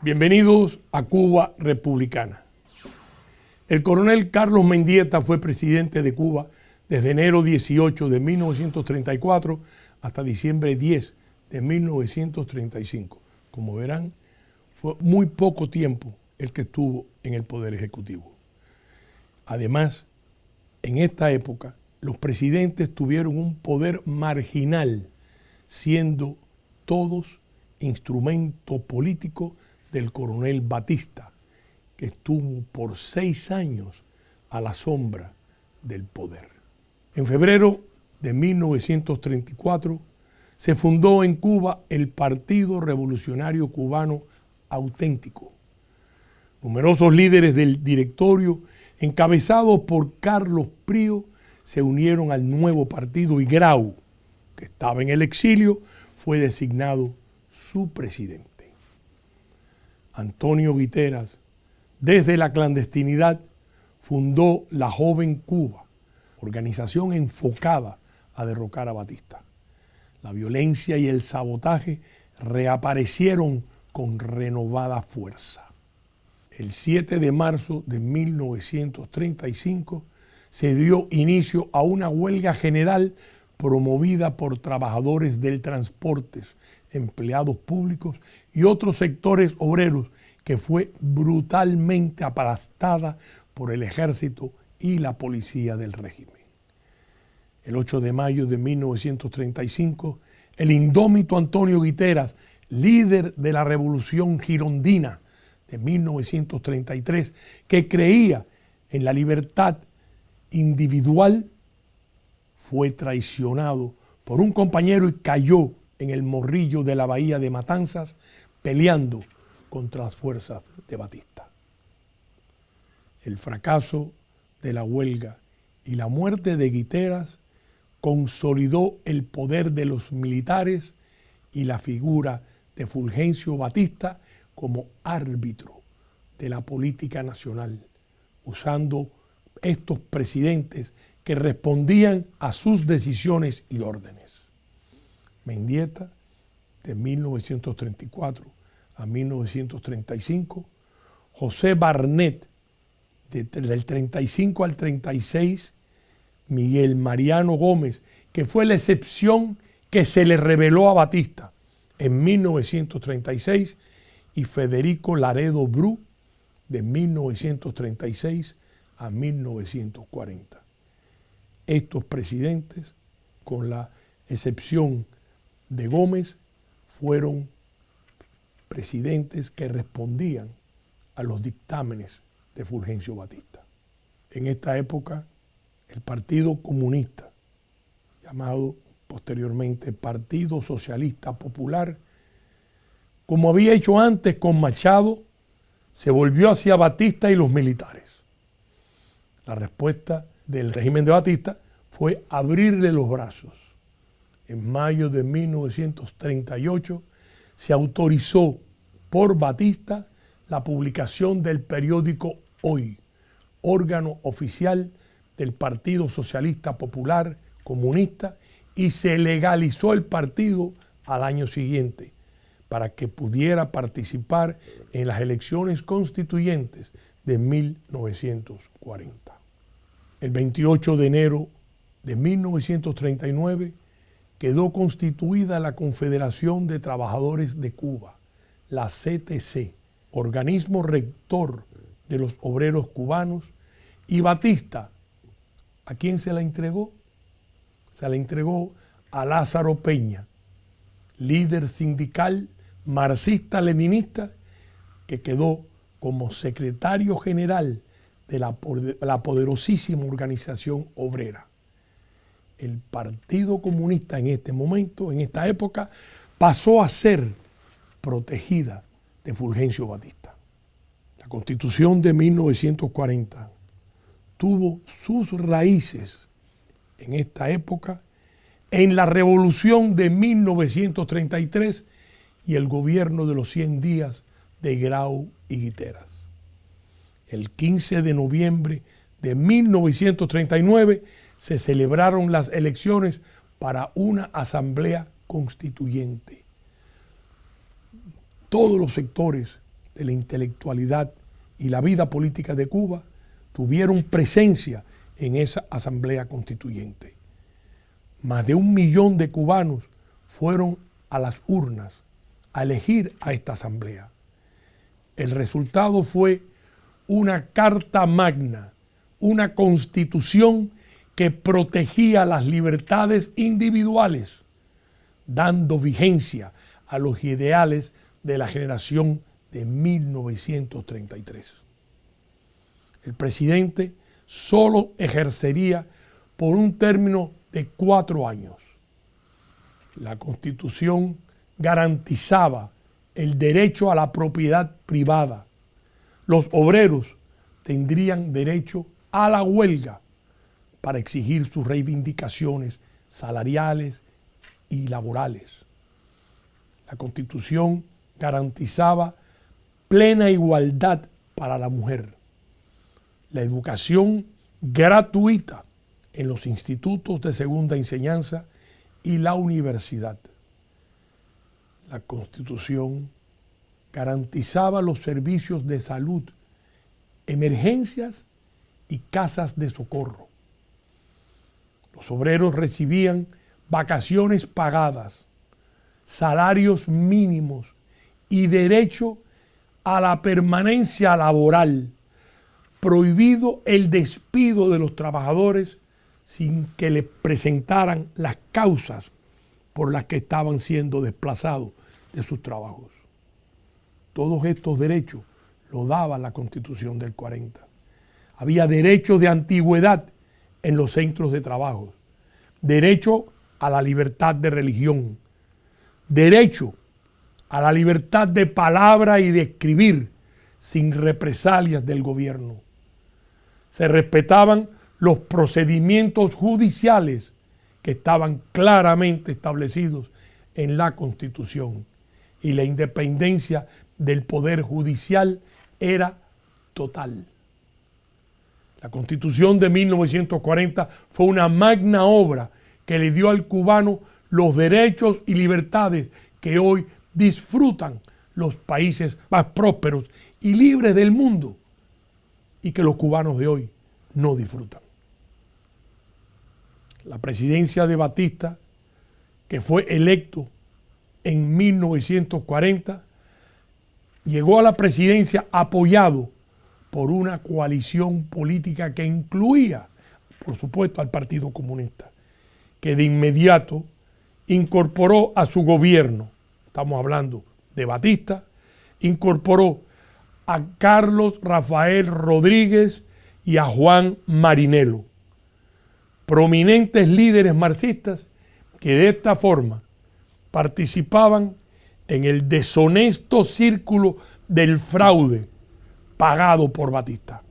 Bienvenidos a Cuba Republicana. El coronel Carlos Mendieta fue presidente de Cuba desde enero 18 de 1934 hasta diciembre 10 de 1935. Como verán, fue muy poco tiempo el que estuvo en el Poder Ejecutivo. Además, en esta época, los presidentes tuvieron un poder marginal, siendo todos instrumento político del coronel Batista, que estuvo por 6 años a la sombra del poder. En febrero de 1934 se fundó en Cuba el Partido Revolucionario Cubano Auténtico. Numerosos líderes del directorio, encabezados por Carlos Prío, se unieron al nuevo partido y Grau, que estaba en el exilio, fue designado su presidente. Antonio Guiteras, desde la clandestinidad, fundó la Joven Cuba, organización enfocada a derrocar a Batista. La violencia y el sabotaje reaparecieron con renovada fuerza. El 7 de marzo de 1935 se dio inicio a una huelga general promovida por trabajadores del transporte, empleados públicos y otros sectores obreros, que fue brutalmente aplastada por el ejército y la policía del régimen. El 8 de mayo de 1935, el indómito Antonio Guiteras, líder de la Revolución Girondina de 1933, que creía en la libertad individual, fue traicionado por un compañero y cayó en el Morrillo de la bahía de Matanzas peleando contra las fuerzas de Batista. El fracaso de la huelga y la muerte de Guiteras consolidó el poder de los militares y la figura de Fulgencio Batista como árbitro de la política nacional, usando estos presidentes que respondían a sus decisiones y órdenes. Mendieta, de 1934 a 1935, José Barnet, del 35 al 36, Miguel Mariano Gómez, que fue la excepción que se le reveló a Batista en 1936, y Federico Laredo Bru, de 1936 a 1940. Estos presidentes, con la excepción de Gómez, fueron presidentes que respondían a los dictámenes de Fulgencio Batista. En esta época, el Partido Comunista, llamado posteriormente Partido Socialista Popular, como había hecho antes con Machado, se volvió hacia Batista y los militares. La respuesta del régimen de Batista fue abrirle los brazos. En mayo de 1938 se autorizó por Batista la publicación del periódico Hoy, órgano oficial del Partido Socialista Popular Comunista, y se legalizó el partido al año siguiente para que pudiera participar en las elecciones constituyentes de 1940. El 28 de enero de 1939 quedó constituida la Confederación de Trabajadores de Cuba, la CTC, organismo rector de los obreros cubanos, y Batista, ¿a quién se la entregó? Se la entregó a Lázaro Peña, líder sindical marxista-leninista, que quedó como secretario general de la poderosísima organización obrera. El Partido Comunista en este momento, en esta época, pasó a ser protegida de Fulgencio Batista. La Constitución de 1940 tuvo sus raíces en esta época en la Revolución de 1933 y el gobierno de los 100 días de Grau y Guiteras. El 15 de noviembre de 1939 se celebraron las elecciones para una asamblea constituyente. Todos los sectores de la intelectualidad y la vida política de Cuba tuvieron presencia en esa asamblea constituyente. Más de 1 millón de cubanos fueron a las urnas a elegir a esta asamblea. El resultado fue una carta magna, una constitución que protegía las libertades individuales, dando vigencia a los ideales de la generación de 1933. El presidente solo ejercería por un término de 4 años. La Constitución garantizaba el derecho a la propiedad privada. Los obreros tendrían derecho a la huelga para exigir sus reivindicaciones salariales y laborales. La Constitución garantizaba plena igualdad para la mujer, la educación gratuita en los institutos de segunda enseñanza y la universidad. La Constitución garantizaba los servicios de salud, emergencias y casas de socorro. Los obreros recibían vacaciones pagadas, salarios mínimos y derecho a la permanencia laboral, prohibido el despido de los trabajadores sin que les presentaran las causas por las que estaban siendo desplazados de sus trabajos. Todos estos derechos los daba la Constitución del 40. Había derechos de antigüedad en los centros de trabajo, derecho a la libertad de religión, derecho a la libertad de palabra y de escribir sin represalias del gobierno. Se respetaban los procedimientos judiciales que estaban claramente establecidos en la Constitución y la independencia del Poder Judicial era total. La Constitución de 1940 fue una magna obra que le dio al cubano los derechos y libertades que hoy disfrutan los países más prósperos y libres del mundo y que los cubanos de hoy no disfrutan. La presidencia de Batista, que fue electo en 1940, llegó a la presidencia apoyado por una coalición política que incluía, por supuesto, al Partido Comunista, que de inmediato incorporó a su gobierno, estamos hablando de Batista, incorporó a Carlos Rafael Rodríguez y a Juan Marinelo, prominentes líderes marxistas que de esta forma participaban en el deshonesto círculo del fraude pagado por Batista.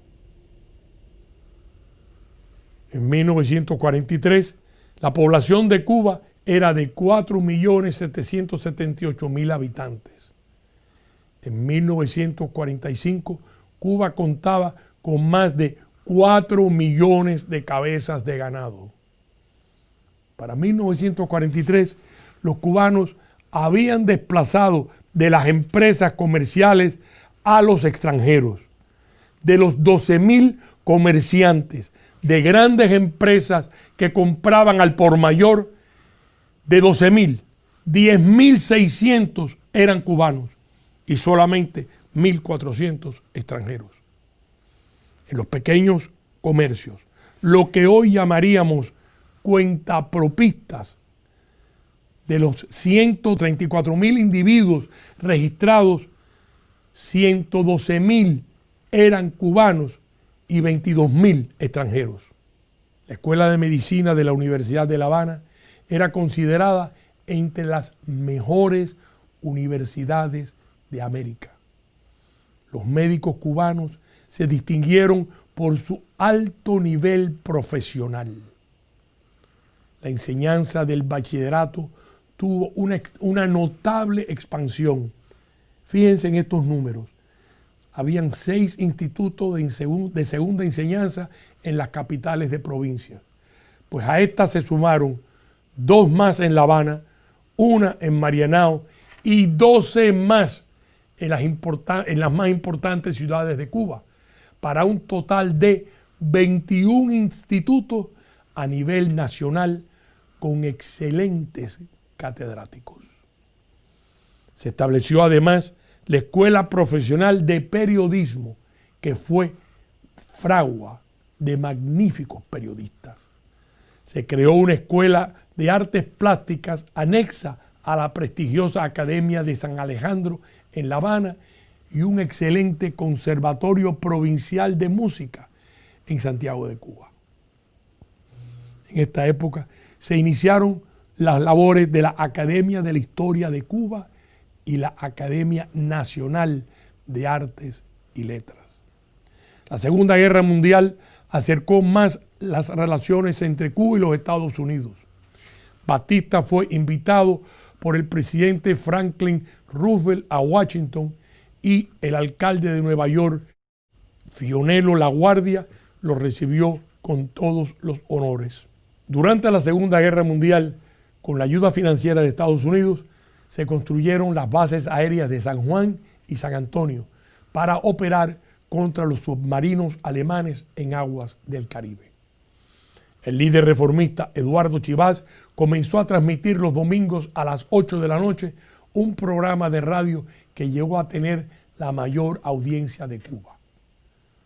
En 1943, la población de Cuba era de 4.778.000 habitantes. En 1945, Cuba contaba con más de 4 millones de cabezas de ganado. Para 1943, los cubanos habían desplazado de las empresas comerciales a los extranjeros. De los 12.000 comerciantes de grandes empresas que compraban al por mayor, de 12.000, 10.600 eran cubanos y solamente 1.400 extranjeros. En los pequeños comercios, lo que hoy llamaríamos cuentapropistas, de los 134.000 individuos registrados, 112.000 eran cubanos y 22.000 extranjeros. La Escuela de Medicina de la Universidad de La Habana era considerada entre las mejores universidades de América. Los médicos cubanos se distinguieron por su alto nivel profesional. La enseñanza del bachillerato tuvo una notable expansión. Fíjense en estos números. Habían 6 institutos de segunda enseñanza en las capitales de provincia. Pues a estas se sumaron 2 más en La Habana, 1 en Marianao y 12 más en las más importantes ciudades de Cuba, para un total de 21 institutos a nivel nacional con excelentes catedráticos. Se estableció además la Escuela Profesional de Periodismo, que fue fragua de magníficos periodistas. Se creó una escuela de artes plásticas anexa a la prestigiosa Academia de San Alejandro en La Habana y un excelente conservatorio provincial de música en Santiago de Cuba. En esta época se iniciaron las labores de la Academia de la Historia de Cuba y la Academia Nacional de Artes y Letras. La Segunda Guerra Mundial acercó más las relaciones entre Cuba y los Estados Unidos. Batista fue invitado por el presidente Franklin Roosevelt a Washington y el alcalde de Nueva York, Fionelo LaGuardia, lo recibió con todos los honores. Durante la Segunda Guerra Mundial, con la ayuda financiera de Estados Unidos, se construyeron las bases aéreas de San Juan y San Antonio para operar contra los submarinos alemanes en aguas del Caribe. El líder reformista Eduardo Chivas comenzó a transmitir los domingos a las 8 de la noche un programa de radio que llegó a tener la mayor audiencia de Cuba.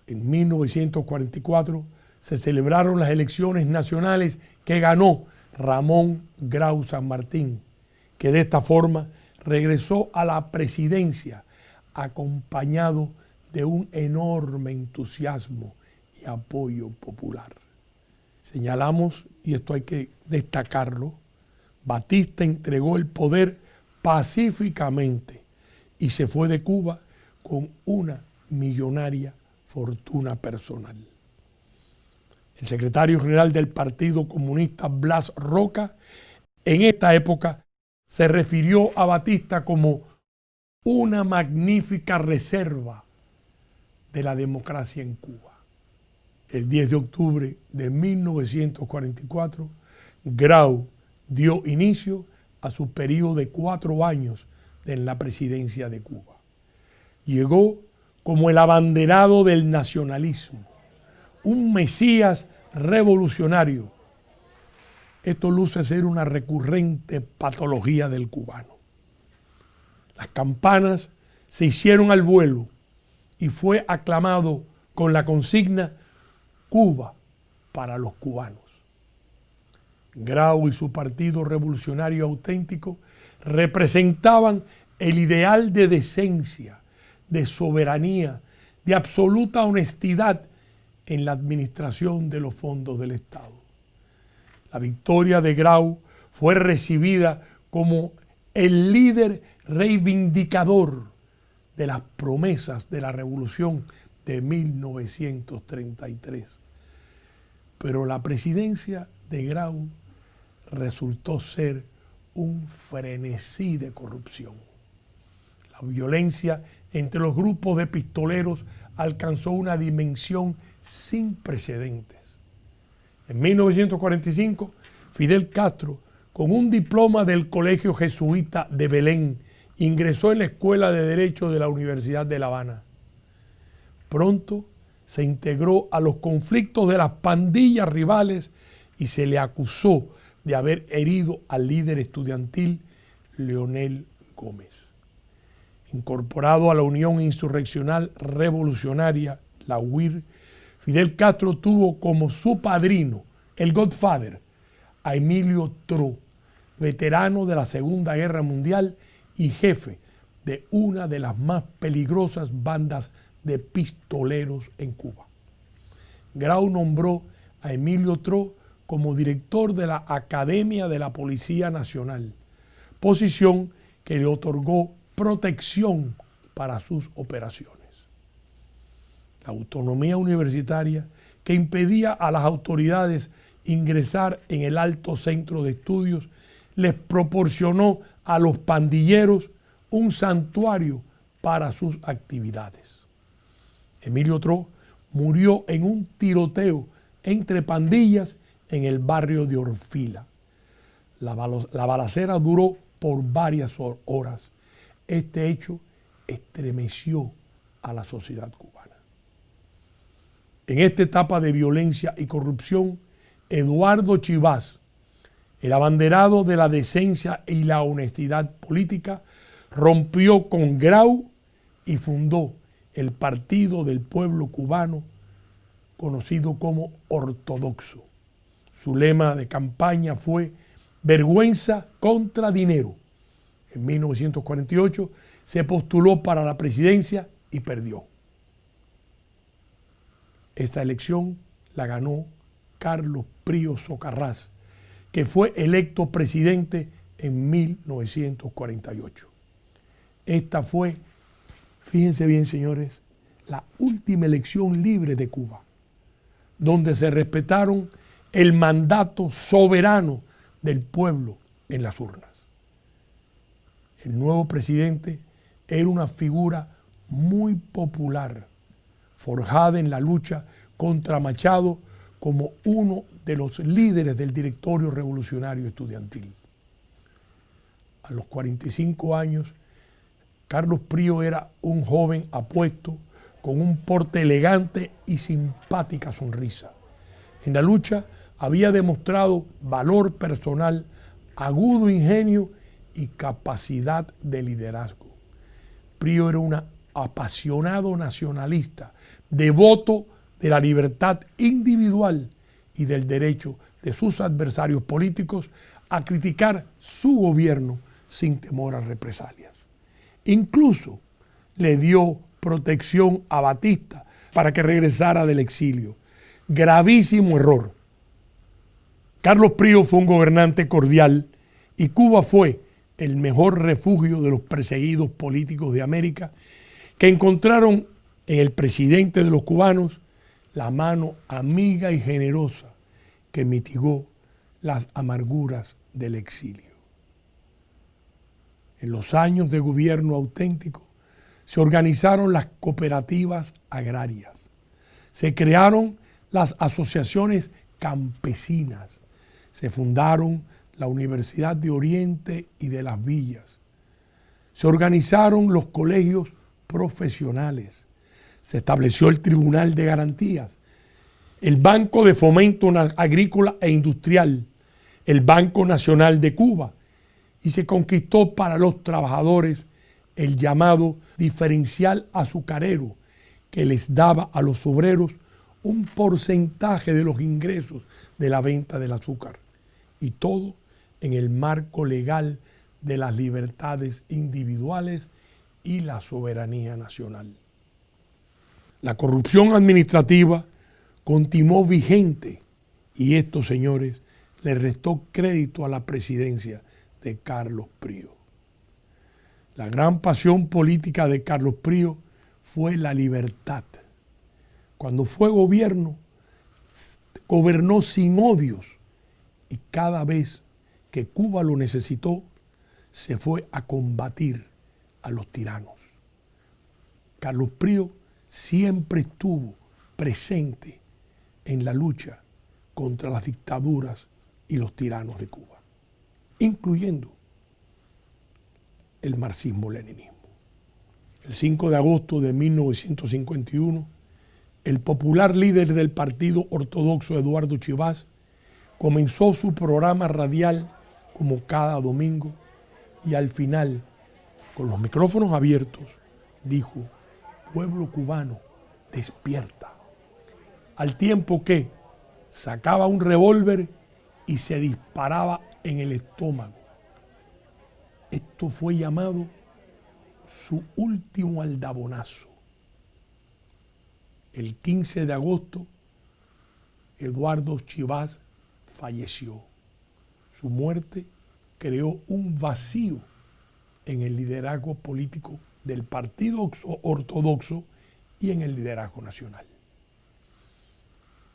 En 1944 se celebraron las elecciones nacionales que ganó Ramón Grau San Martín, que de esta forma regresó a la presidencia acompañado de un enorme entusiasmo y apoyo popular. Señalamos, y esto hay que destacarlo, Batista entregó el poder pacíficamente y se fue de Cuba con una millonaria fortuna personal. El secretario general del Partido Comunista, Blas Roca, en esta época se refirió a Batista como una magnífica reserva de la democracia en Cuba. El 10 de octubre de 1944, Grau dio inicio a su periodo de 4 años en la presidencia de Cuba. Llegó como el abanderado del nacionalismo, un mesías revolucionario. Esto luce ser una recurrente patología del cubano. Las campanas se hicieron al vuelo y fue aclamado con la consigna Cuba para los cubanos. Grau y su Partido Revolucionario Auténtico representaban el ideal de decencia, de soberanía, de absoluta honestidad en la administración de los fondos del Estado. La victoria de Grau fue recibida como el líder reivindicador de las promesas de la Revolución de 1933. Pero la presidencia de Grau resultó ser un frenesí de corrupción. La violencia entre los grupos de pistoleros alcanzó una dimensión sin precedentes. En 1945, Fidel Castro, con un diploma del Colegio Jesuita de Belén, ingresó en la Escuela de Derecho de la Universidad de La Habana. Pronto se integró a los conflictos de las pandillas rivales y se le acusó de haber herido al líder estudiantil Leonel Gómez. Incorporado a la Unión Insurreccional Revolucionaria, la UIR, Fidel Castro tuvo como su padrino, el Godfather, a Emilio Tro, veterano de la Segunda Guerra Mundial y jefe de una de las más peligrosas bandas de pistoleros en Cuba. Grau nombró a Emilio Tro como director de la Academia de la Policía Nacional, posición que le otorgó protección para sus operaciones. La autonomía universitaria que impedía a las autoridades ingresar en el alto centro de estudios les proporcionó a los pandilleros un santuario para sus actividades. Emilio Tro murió en un tiroteo entre pandillas en el barrio de Orfila. La balacera duró por varias horas. Este hecho estremeció a la sociedad cubana. En esta etapa de violencia y corrupción, Eduardo Chivas, el abanderado de la decencia y la honestidad política, rompió con Grau y fundó el Partido del Pueblo Cubano, conocido como Ortodoxo. Su lema de campaña fue vergüenza contra dinero. En 1948 se postuló para la presidencia y perdió. Esta elección la ganó Carlos Prío Socarrás, que fue electo presidente en 1948. Esta fue, fíjense bien señores, la última elección libre de Cuba, donde se respetaron el mandato soberano del pueblo en las urnas. El nuevo presidente era una figura muy popular, forjada en la lucha contra Machado como uno de los líderes del Directorio Revolucionario Estudiantil. A los 45 años, Carlos Prío era un joven apuesto, con un porte elegante y simpática sonrisa. En la lucha había demostrado valor personal, agudo ingenio y capacidad de liderazgo. Prío era un apasionado nacionalista, devoto de la libertad individual y del derecho de sus adversarios políticos a criticar su gobierno sin temor a represalias. Incluso le dio protección a Batista para que regresara del exilio. Gravísimo error. Carlos Prío fue un gobernante cordial y Cuba fue el mejor refugio de los perseguidos políticos de América, que encontraron en el presidente de los cubanos la mano amiga y generosa que mitigó las amarguras del exilio. En los años de gobierno auténtico se organizaron las cooperativas agrarias, se crearon las asociaciones campesinas, se fundaron la Universidad de Oriente y de las Villas, se organizaron los colegios profesionales, se estableció el Tribunal de Garantías, el Banco de Fomento Agrícola e Industrial, el Banco Nacional de Cuba, y se conquistó para los trabajadores el llamado diferencial azucarero, que les daba a los obreros un porcentaje de los ingresos de la venta del azúcar, y todo en el marco legal de las libertades individuales y la soberanía nacional. La corrupción administrativa continuó vigente y esto, señores, le restó crédito a la presidencia de Carlos Prío. La gran pasión política de Carlos Prío fue la libertad. Cuando fue gobierno, gobernó sin odios y cada vez que Cuba lo necesitó, se fue a combatir a los tiranos. Carlos Prío siempre estuvo presente en la lucha contra las dictaduras y los tiranos de Cuba, incluyendo el marxismo-leninismo. El 5 de agosto de 1951, el popular líder del Partido Ortodoxo, Eduardo Chivas, comenzó su programa radial como cada domingo y al final, con los micrófonos abiertos, dijo: pueblo cubano, despierta. Al tiempo que sacaba un revólver y se disparaba en el estómago. Esto fue llamado su último aldabonazo. El 15 de agosto, Eduardo Chivas falleció. Su muerte creó un vacío en el liderazgo político del Partido Ortodoxo y en el liderazgo nacional.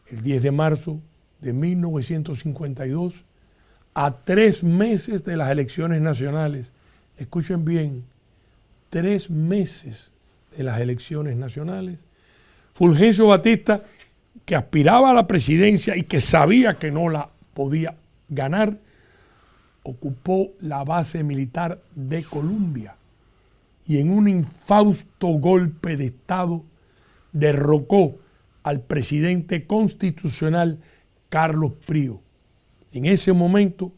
El 10 de marzo de 1952, a 3 meses de las elecciones nacionales, escuchen bien, 3 meses de las elecciones nacionales, Fulgencio Batista, que aspiraba a la presidencia y que sabía que no la podía ganar, ocupó la base militar de Colombia y en un infausto golpe de Estado derrocó al presidente constitucional Carlos Prío. En ese momento,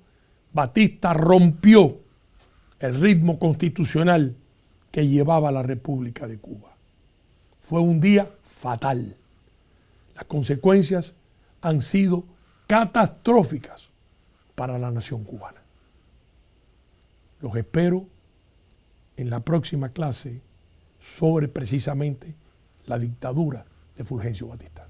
Batista rompió el ritmo constitucional que llevaba la República de Cuba. Fue un día fatal. Las consecuencias han sido catastróficas para la nación cubana. Los espero en la próxima clase sobre precisamente la dictadura de Fulgencio Batista.